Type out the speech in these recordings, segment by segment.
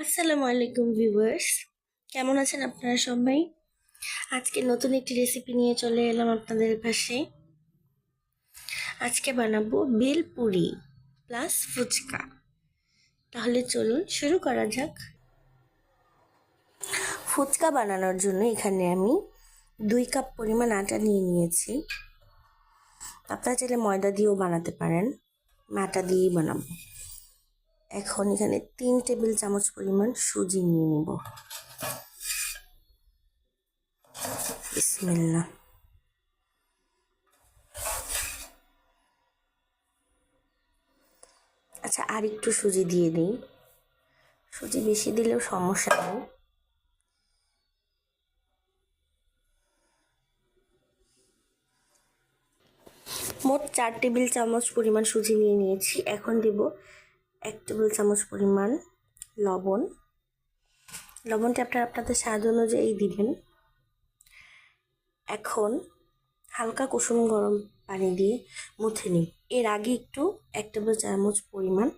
আসসালামু আলাইকুম ভিউয়ার্স, কেমন আছেন আপনারা সবাই? আজকে নতুন একটি রেসিপি নিয়ে চলে এলাম আপনাদের পাশে। আজকে বানাবো বেলপুরি প্লাস ফুচকা। তাহলে চলুন শুরু করা যাক। ফুচকা বানানোর জন্য এখানে আমি 2 কাপ পরিমাণ আটা নিয়ে নিয়েছি। আপনারা চাইলে ময়দা দিয়েও বানাতে পারেন, আটা দিয়েই বানাবো। এখন এখানে 3 টেবিল চামচ পরিমাণ সুজি নিয়ে নিব। বিসমিল্লাহ। আচ্ছা, আর একটু সুজি দিয়ে দিই। সুজি বেশি দিলেও সমস্যা নেই। মোট 4 টেবিল চামচ পরিমাণ সুজি নিয়ে নিয়েছি। এখন দেব 1 টেবিল চামচ পরিমাণ লবণ। লবণটা আপনারা আপনাদের স্বাদ অনুযায়ী দিবেন। এখন হালকা কুসুম গরম পানি দিয়ে মুছে নিই। এর আগে একটু 1 টেবিল চামচ পরিমাণ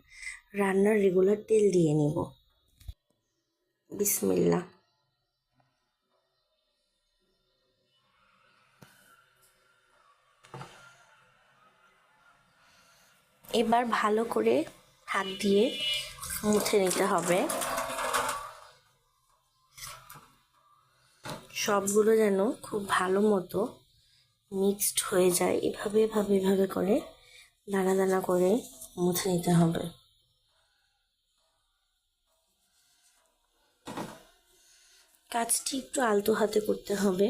রান্নার রেগুলার তেল দিয়ে নেব। বিসমিল্লাহ। এবার ভালো করে হাত দিয়ে মুছে নিতে হবে, সবগুলো যেন খুব ভালো মতো মিক্সড হয়ে যায়। এভাবে করে দানা দানা করে মুছে নিতে হবে। কাজটি একটু আলতো হাতে করতে হবে।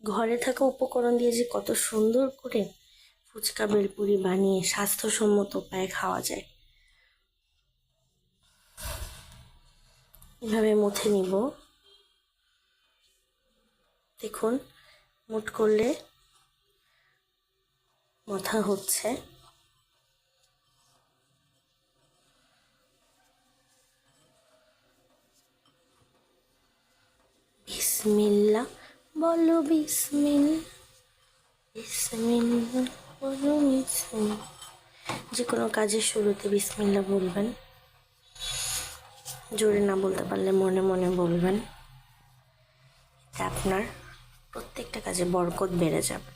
ঘরে থাকা উপকরণ দিয়ে যে কত সুন্দর করে ফুচকা বেলপুরি বানিয়ে স্বাস্থ্যসম্মত উপায়ে খাওয়া যায়। এভাবে মুছে নিব। দেখুন, মুট করলে মাথা হচ্ছে। বিসমিল্লাহ বলো, বিসমিল্লাহ বিসমিল্লাহ বলো, বিসমিল্লাহ। যে কোনো কাজের শুরুতে বিসমিল্লাহ বলবেন। জোরে না বলতে পারলে মনে মনে বলবেন। আপনার প্রত্যেকটা কাজে বরকত বেড়ে যাবে।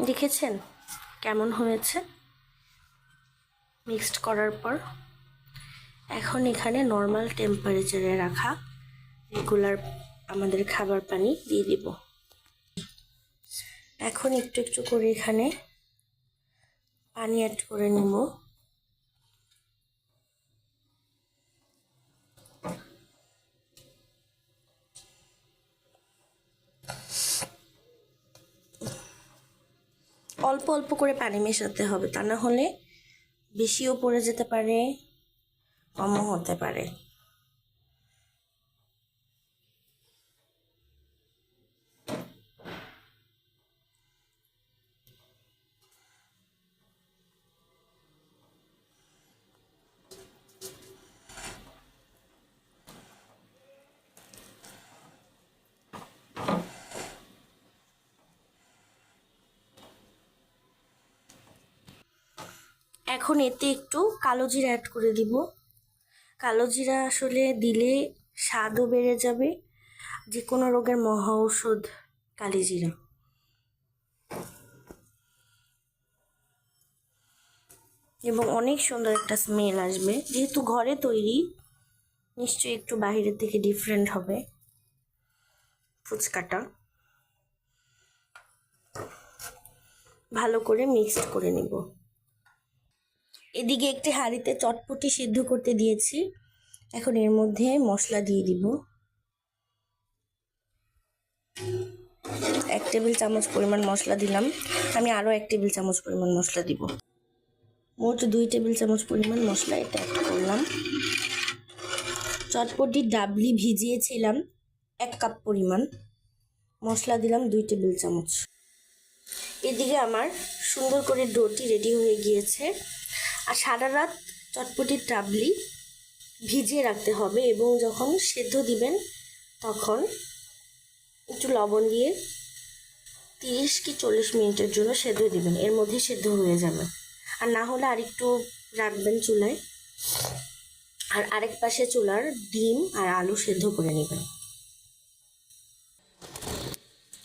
দেখেছেন কেমন হয়েছে মিক্সড করার পর? এখন এখানে নর্মাল টেম্পারেচারে রাখা রেগুলার আমাদের খাবার পানি দিয়ে দিব। এখন একটু একটু করে এখানে পানি অ্যাড করে নেব। অল্প অল্প করে পানি মেশাতে হবে, তা না হলে বেশিও পড়ে যেতে পারে, কমও হতে পারে। এখন এতে একটু কালো জিরা অ্যাড করে দিব। কালো জিরা আসলে দিলে স্বাদও বেড়ে যাবে। যে কোনো রোগের মহা ঔষধ কালি জিরা। এবং অনেক সুন্দর একটা স্মেল আসবে। যেহেতু ঘরে তৈরি, নিশ্চয়ই একটু বাইরের থেকে ডিফারেন্ট হবে ফুচকাটা। ভালো করে মিক্সড করে নেব। এদিকে একটি হাঁড়িতে চটপটি সিদ্ধ করতে দিয়েছি। এখন এর মধ্যে মশলা দিয়ে দিব। 1 টেবিল চামচ পরিমাণ মশলা দিলাম। আমি আরও 1 টেবিল চামচ পরিমাণ মশলা দিব। মোট 2 টেবিল চামচ পরিমাণ মশলা এটা অ্যাড করলাম। চটপটি ডাবলি ভিজিয়েছিলাম 1 কাপ পরিমাণ। মশলা দিলাম 2 টেবিল চামচ। এদিকে আমার সুন্দর করে ডোটি রেডি হয়ে গিয়েছে। আর সারা রাত চটপটির ডাবলি ভিজিয়ে রাখতে হবে এবং যখন সেদ্ধ দিবেন তখন একটু লবণ দিয়ে 30 কি 40 মিনিটের জন্য সেদ্ধ দিবেন। এর মধ্যে সেদ্ধ হয়ে যাবে। আর না হলে আরেকটু রাখবেন চুলায়। আর আরেক পাশে চুলার ডিম আর আলু সেদ্ধ করে নেবেন।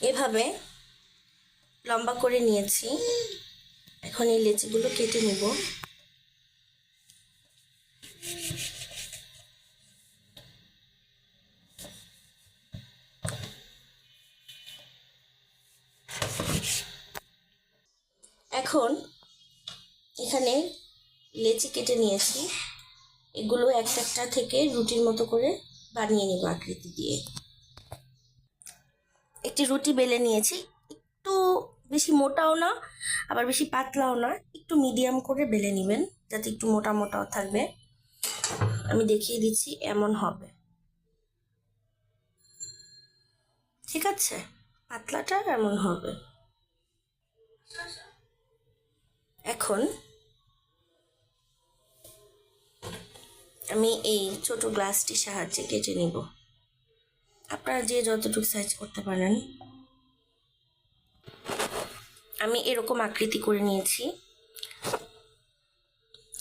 এভাবে লম্বা করে নিয়েছি। এখন এই লেচিগুলো কেটে নেব। এখন এখানে লেচি কেটে নিয়েছি, এগুলো একটা একটা থেকে রুটির মতো করে বানিয়ে নেব আকৃতি দিয়ে। একটি রুটি বেলে নিয়েছি, একটু বেশি মোটাও না আবার বেশি পাতলাও না, একটু মিডিয়াম করে বেলে নেবেন যাতে একটু মোটা মোটাও থাকবে। আমি দেখিয়ে দিচ্ছি, এমন হবে, ঠিক আছে? পাতলাটা এমন হবে। এখন আমি এই ছোট গ্লাসটির সাহায্যে কেটে নিব। আপনারা যে যতটুকু সাইজ করতে পারেন। আমি এরকম আকৃতি করে নিয়েছি।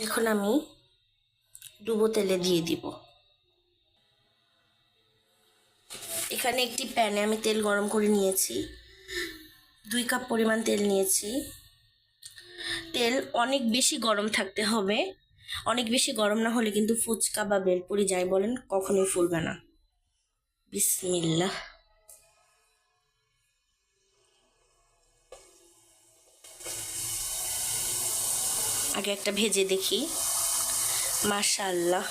এখন আমি ডুবো তেলে দিয়ে দিব। এখানে একটি প্যানে আমি তেল গরম করে নিয়েছি, 2 কাপ পরিমাণ তেল নিয়েছি। তেল অনেক বেশি গরম থাকতে হবে, অনেক বেশি গরম না হলে কিন্তু ফুচকা বা বেলপুরি যাই বলেন কখনোই ফুলবে না। বিসমিল্লাহ। আগে একটা ভেজে দেখি। মাশাআল্লাহ,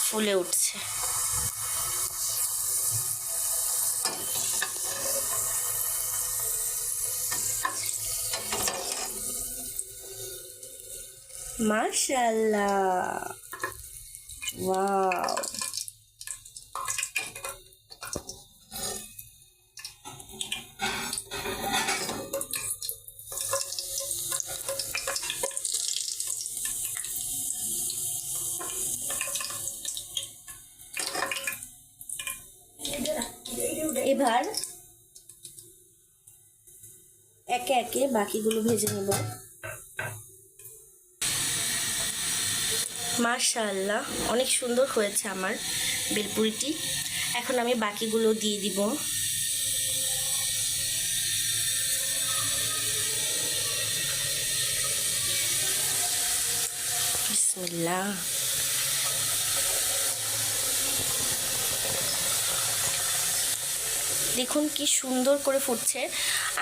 ফুলে উঠছে। মাশাআল্লাহ, ওয়াও। এবার একে একে বাকিগুলো ভেজে নেব। মাশাআল্লাহ, অনেক সুন্দর হয়েছে আমার বেলপুরিটি। এখন আমি বাকিগুলো দিয়ে দিব। বিসমিল্লাহ। দেখুন কি সুন্দর করে ফুটছে।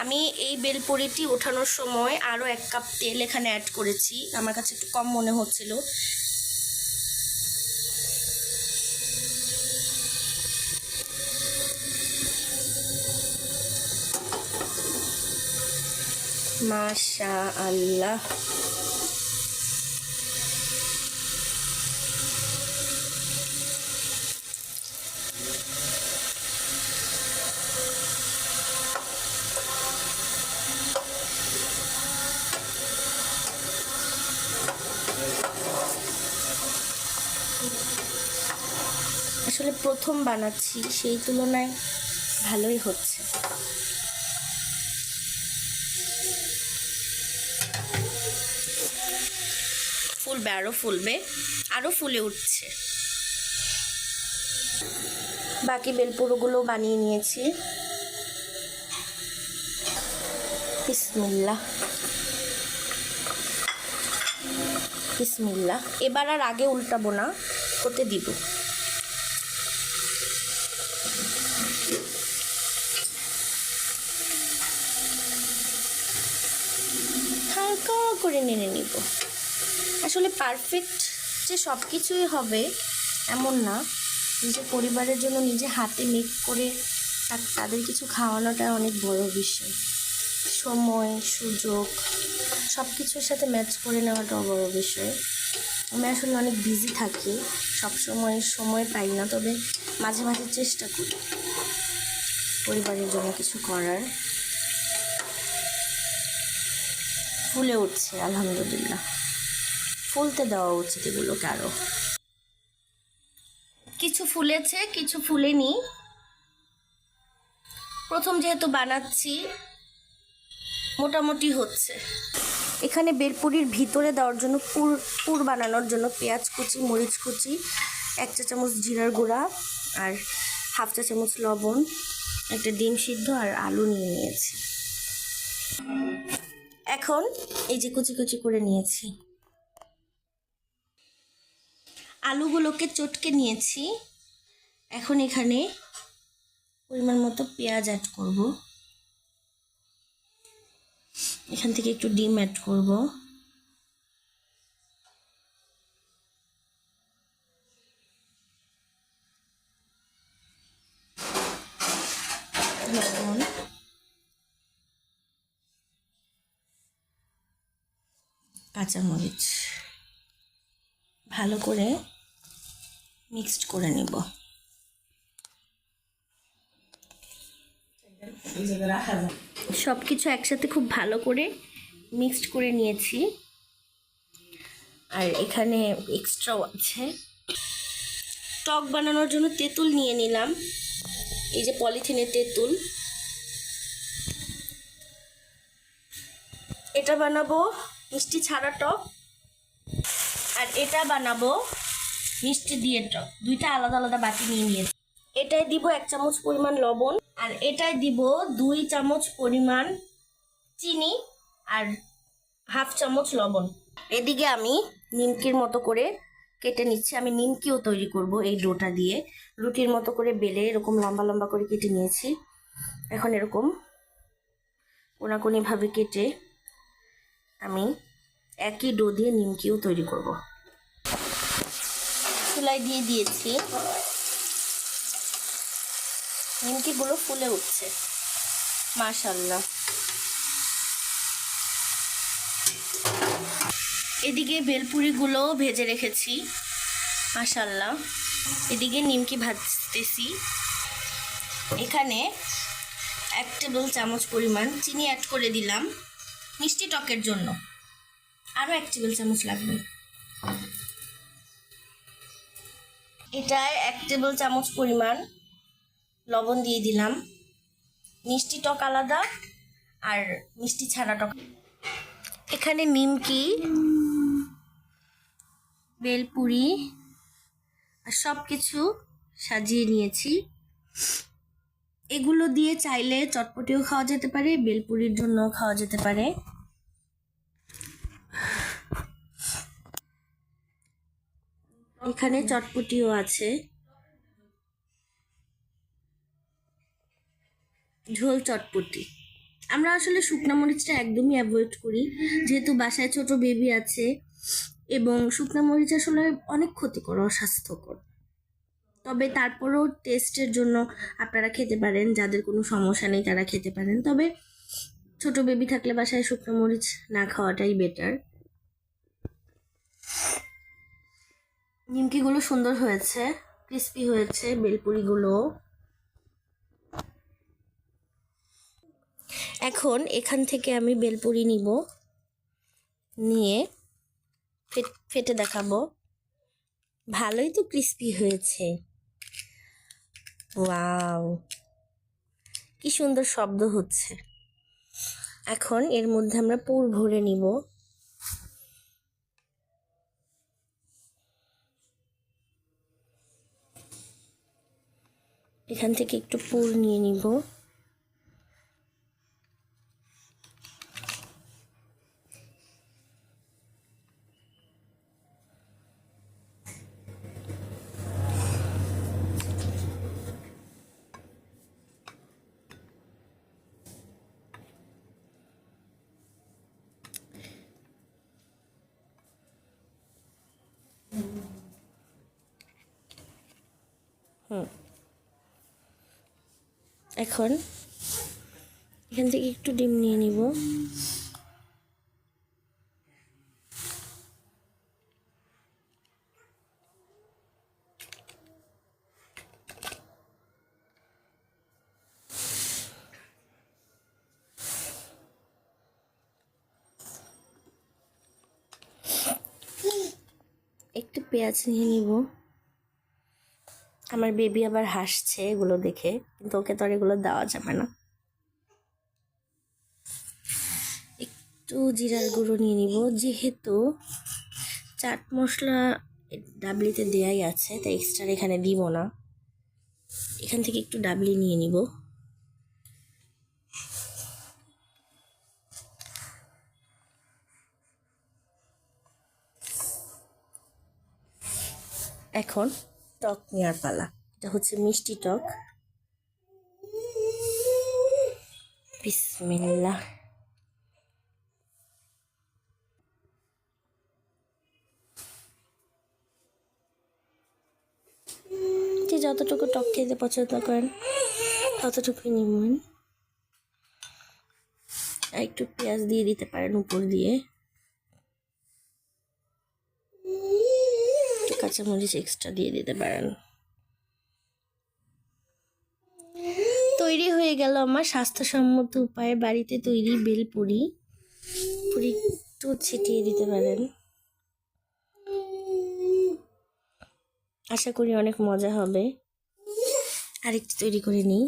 আমি এই বেলপুরিটি ওঠানোর সময় আরও 1 কাপ তেল এখানে অ্যাড করেছি, আমার কাছে একটু কম মনে হচ্ছিল। মাশাআল্লাহ, আসলে প্রথম বানাচ্ছি, সেই তুলনায় ভালোই হচ্ছে। ফুলবে, আরও ফুলবে, আরও ফুলে উঠছে। বাকি বেলপুরোগুলো বানিয়ে নিয়েছি। বিসমিল্লাহ, বিসমিল্লাহ। এবার আর আগে উল্টাবো না, হতে দিব। হালকা করে নেড়ে নিব। আসলে পারফেক্ট যে সব কিছুই হবে এমন না, নিজের পরিবারের জন্য নিজে হাতে মেক করে তাদের কিছু খাওয়ানোটা অনেক বড় বিষয়। সময়, সুযোগ সব কিছুর সাথে ম্যাচ করে নেওয়াটাও বড় বিষয়। আমি আসলে অনেক বিজি থাকি, সব সময় পাই না, তবে মাঝে মাঝে চেষ্টা করি পরিবারের জন্য কিছু করার। ফুলে উঠছে আলহামদুলিল্লাহ, ফুলতে দেওয়া উচিত এগুলোকে আরও। কিছু ফুলেছে, কিছু ফুলেনি। প্রথম যেহেতু বানাচ্ছি, মোটামুটি হচ্ছে। এখানে বেলপুরির ভিতরে দেওয়ার জন্য পুর বানানোর জন্য পেঁয়াজ কুচি, মরিচ কুচি, 1 চা চামচ জিরার গুঁড়া আর 1/2 চা চামচ লবণ, একটা ডিম সিদ্ধ আর আলু নিয়ে নিয়েছি। এখন এই যে কুচি কুচি করে নিয়েছি, আলুগুলোকে চটকে নিয়েছি। এখন এখানে পরিমাণ মতো পেঁয়াজ অ্যাড করব, এখান থেকে একটু ডিম অ্যাড করব, লবণ, কাঁচামরিচ ভালো করে মিক্সড করে নেব। সব কিছু একসাথে খুব ভালো করে মিক্সড করে নিয়েছি। আর এখানে এক্সট্রাও আছে। টক বানানোর জন্য তেঁতুল নিয়ে নিলাম, এই যে পলিথিনের তেঁতুল। এটা বানাবো মিষ্টি ছাড়া টক, আর এটা বানাবো মিষ্টি দিয়ে টক। দুইটা আলাদা আলাদা বাটি নিয়ে নিয়েছি। এটাই দিব 1 চামচ পরিমাণ লবণ, আর এটাই দিব 2 চামচ পরিমাণ চিনি আর 1/2 চামচ লবণ। এদিকে আমি নিমকির মতো করে কেটে নিচ্ছি। আমি নিমকিও তৈরি করব এই ডোটা দিয়ে। রুটির মতো করে বেলে এরকম লম্বা লম্বা করে কেটে নিয়েছি। এখন এরকম কোনাকুনিভাবে কেটে আমি একই ডো দিয়ে নিমকিও তৈরি করব। চুলায় দিয়ে দিয়েছি, নিমকিগুলো ফুলে উঠছে, মাশাআল্লাহ। এদিকে বেলপুরিগুলো ভেজে রেখেছি, মাশাআল্লাহ। এদিকে নিমকি ভাজতেছি। এখানে 1 টেবিল চামচ পরিমাণ চিনি অ্যাড করে দিলাম মিষ্টি টকের জন্য, আরও 1 টেবিল চামচ লাগবে। এটায় 1 টেবিল চামচ পরিমাণ লবণ দিয়ে দিলাম। মিষ্টি টক আলাদা আর মিষ্টি ছাড়া টক। এখানে নিমকি, বেলপুরি আর সব কিছু সাজিয়ে নিয়েছি। এগুলো দিয়ে চাইলে চটপটিও খাওয়া যেতে পারে, বেলপুরির জন্য খাওয়া যেতে পারে। এখানে চটপটিও আছে, ঝোল চটপটি। আমরা আসলে শুকনা মরিচটা একদমই অ্যাভয়েড করি, যেহেতু বাসায় ছোট বেবি আছে, এবং শুকনা মরিচ আসলে অনেক ক্ষতিকর, অস্বাস্থ্যকর। তবে তারপরেও টেস্টের জন্য আপনারা খেতে পারেন, যাদের কোনো সমস্যা নেই তারা খেতে পারেন। তবে ছোট বেবি থাকলে বাসায় শুকনো মরিচ না খাওয়াটাই বেটার। নিমকিগুলো সুন্দর হয়েছে, ক্রিস্পি হয়েছে, বেলপুরিগুলো। এখন এখান থেকে আমি বেলপুরি নিব, নিয়ে ফেটে দেখাবো। ভালোই তো ক্রিস্পি হয়েছে, ওয়াও, কি সুন্দর শব্দ হচ্ছে। এখন এর মধ্যে আমরা পুর ভরে নিব। এখান থেকে একটু পুর নিয়ে নিব। এখন এখান থেকে একটু ডিম নিয়ে নিব। একটু পেঁয়াজ নিয়ে নিব। আমার বেবি আবার হাসছে এগুলো দেখে, কিন্তু ওকে তো আর এগুলো দেওয়া যাবে না। একটু একটু জিরার গুঁড়ো নিয়ে নিব, যেহেতু চাট মশলা ডাবলিতে দেয়াই আছে তাই এক্সট্রা এখানে দিব না। এখান থেকে একটু ডাবলি নিয়ে নিব। এখন টক নেওয়ার পালা। এটা হচ্ছে মিষ্টি টক। বিসমিল্লাহ। যে যতটুকু টক খেতে পছন্দ করেন ততটুকুই নিবেন। আর একটু পেঁয়াজ দিয়ে দিতে পারেন উপর দিয়ে, একটু কাঁচামরিচ এক্সট্রা দিয়ে দিতে পারেন। তৈরি হয়ে গেল আমার স্বাস্থ্যসম্মত উপায়ে বাড়িতে তৈরি বেলপুরি। পুরি একটু ছিটিয়ে দিতে পারেন। আশা করি অনেক মজা হবে। আরেকটু তৈরি করে নিই।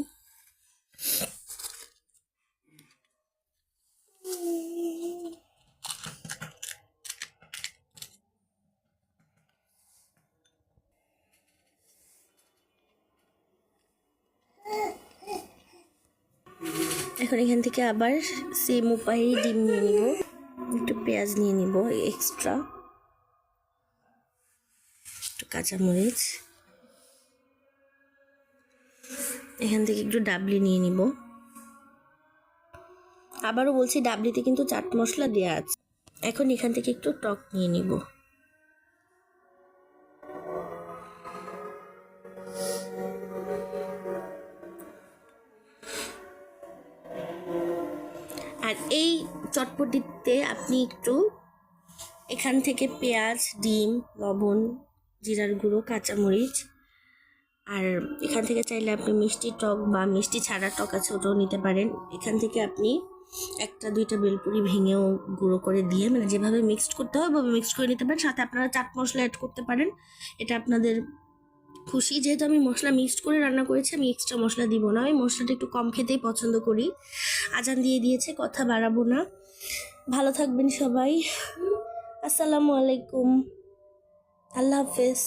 এখন এখান থেকে আবার সেম উপায়ে ডিম নিয়ে নিব, একটু পেঁয়াজ নিয়ে নিব এক্সট্রা, একটু কাঁচামরিচ, এখান থেকে একটু ডাবলি নিয়ে নিব। আবারও বলছি ডাবলিতে কিন্তু চাট মশলা দেওয়া আছে। এখন এখান থেকে একটু টক নিয়ে নিব। আর এই চটপটিতে আপনি একটু এখান থেকে পেঁয়াজ, ডিম, লবণ, জিরার গুঁড়ো, কাঁচামরিচ, আর এখান থেকে চাইলে আপনি মিষ্টি টক বা মিষ্টি ছাড়া টক আছে ওটাও নিতে পারেন। এখান থেকে আপনি একটা দুইটা বেলপুরি ভেঙেও গুঁড়ো করে দিয়ে, মানে যেভাবে মিক্সড করতে হয় ওভাবে মিক্সড করে নিতে পারেন। সাথে আপনারা চাট মশলা অ্যাড করতে পারেন, এটা আপনাদের খুশি। যেহেতু আমি মশলা মিক্সড করে রান্না করেছি, আমি এক্সট্রা মশলা দিব না। আমি মশলাটা একটু কম খেতেই পছন্দ করি। আজান দিয়ে দিয়েছে, কথা বাড়াবো না। ভালো থাকবেন সবাই। আসসালামু আলাইকুম। আল্লাহ হাফেজ।